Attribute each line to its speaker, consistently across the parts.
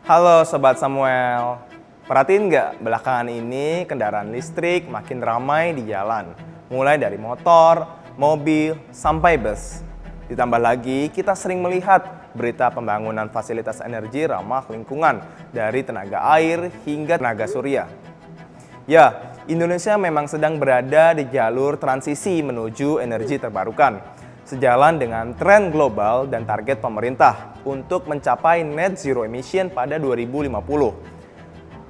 Speaker 1: Halo Sobat Samuel, perhatiin nggak belakangan ini kendaraan listrik makin ramai di jalan. Mulai dari motor, mobil, sampai bus. Ditambah lagi kita sering melihat berita pembangunan fasilitas energi ramah lingkungan dari tenaga air hingga tenaga surya. Ya, Indonesia memang sedang berada di jalur transisi menuju energi terbarukan, sejalan dengan tren global dan target pemerintah untuk mencapai net zero emission pada 2050.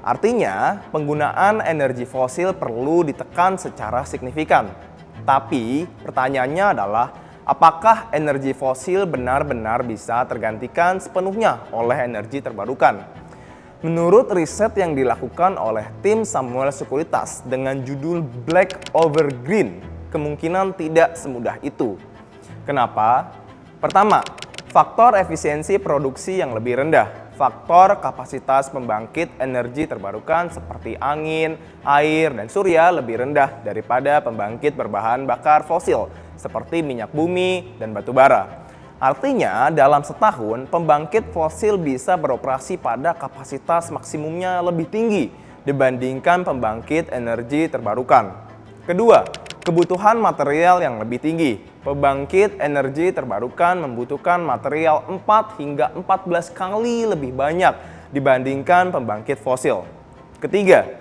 Speaker 1: Artinya, penggunaan energi fosil perlu ditekan secara signifikan. Tapi, pertanyaannya adalah, apakah energi fosil benar-benar bisa tergantikan sepenuhnya oleh energi terbarukan? Menurut riset yang dilakukan oleh tim Samuel Sekuritas dengan judul Black over Green, kemungkinan tidak semudah itu. Kenapa? Pertama, faktor efisiensi produksi yang lebih rendah. Faktor kapasitas pembangkit energi terbarukan seperti angin, air, dan surya lebih rendah daripada pembangkit berbahan bakar fosil seperti minyak bumi dan batu bara. Artinya, dalam setahun, pembangkit fosil bisa beroperasi pada kapasitas maksimumnya lebih tinggi dibandingkan pembangkit energi terbarukan. Kedua, kebutuhan material yang lebih tinggi. Pembangkit energi terbarukan membutuhkan material 4 hingga 14 kali lebih banyak dibandingkan pembangkit fosil. Ketiga,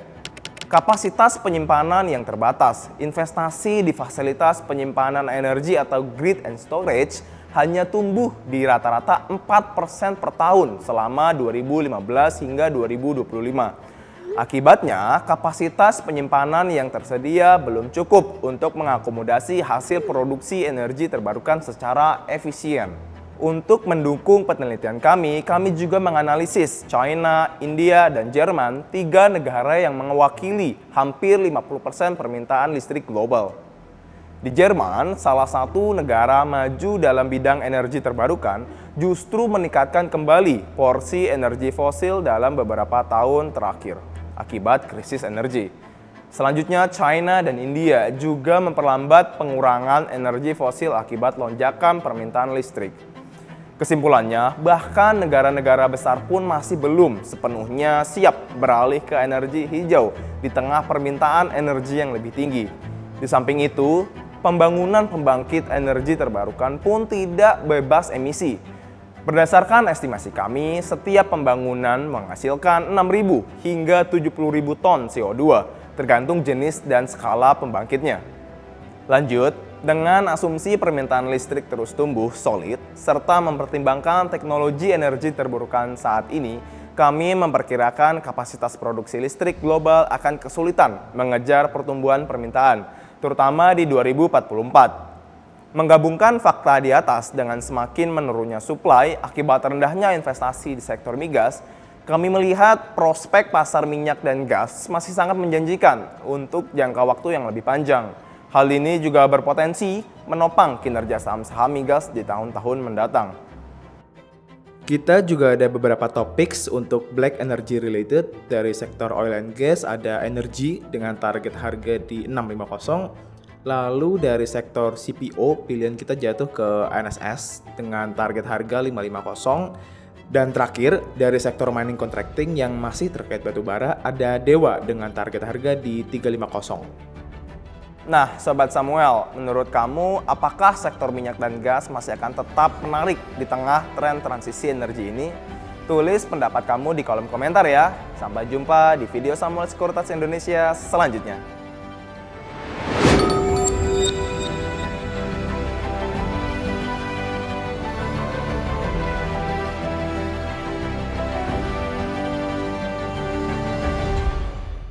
Speaker 1: kapasitas penyimpanan yang terbatas. Investasi di fasilitas penyimpanan energi atau grid and storage hanya tumbuh di rata-rata 4% per tahun selama 2015 hingga 2025. Akibatnya, kapasitas penyimpanan yang tersedia belum cukup untuk mengakomodasi hasil produksi energi terbarukan secara efisien. Untuk mendukung penelitian kami juga menganalisis China, India, dan Jerman, 3 negara yang mewakili hampir 50% permintaan listrik global. Di Jerman, salah satu negara maju dalam bidang energi terbarukan, justru meningkatkan kembali porsi energi fosil dalam beberapa tahun terakhir akibat krisis energi. Selanjutnya, China dan India juga memperlambat pengurangan energi fosil akibat lonjakan permintaan listrik. Kesimpulannya, bahkan negara-negara besar pun masih belum sepenuhnya siap beralih ke energi hijau di tengah permintaan energi yang lebih tinggi. Di samping itu, pembangunan pembangkit energi terbarukan pun tidak bebas emisi. Berdasarkan estimasi kami, setiap pembangunan menghasilkan 6.000 hingga 70.000 ton CO2, tergantung jenis dan skala pembangkitnya. Lanjut, dengan asumsi permintaan listrik terus tumbuh solid, serta mempertimbangkan teknologi energi terbarukan saat ini, kami memperkirakan kapasitas produksi listrik global akan kesulitan mengejar pertumbuhan permintaan, terutama di 2044. Menggabungkan fakta di atas dengan semakin menurunnya supply akibat rendahnya investasi di sektor migas, kami melihat prospek pasar minyak dan gas masih sangat menjanjikan untuk jangka waktu yang lebih panjang. Hal ini juga berpotensi menopang kinerja saham-saham migas di tahun-tahun mendatang.
Speaker 2: Kita juga ada beberapa topics untuk black energy related. Dari sektor oil and gas ada energy dengan target harga di 650. Lalu dari sektor CPO, pilihan kita jatuh ke NSS dengan target harga 550. Dan terakhir, dari sektor mining contracting yang masih terkait batu bara, ada Dewa dengan target harga di 350.
Speaker 1: Nah, Sobat Samuel, menurut kamu apakah sektor minyak dan gas masih akan tetap menarik di tengah tren transisi energi ini? Tulis pendapat kamu di kolom komentar ya. Sampai jumpa di video Samuel Sekuritas Indonesia selanjutnya.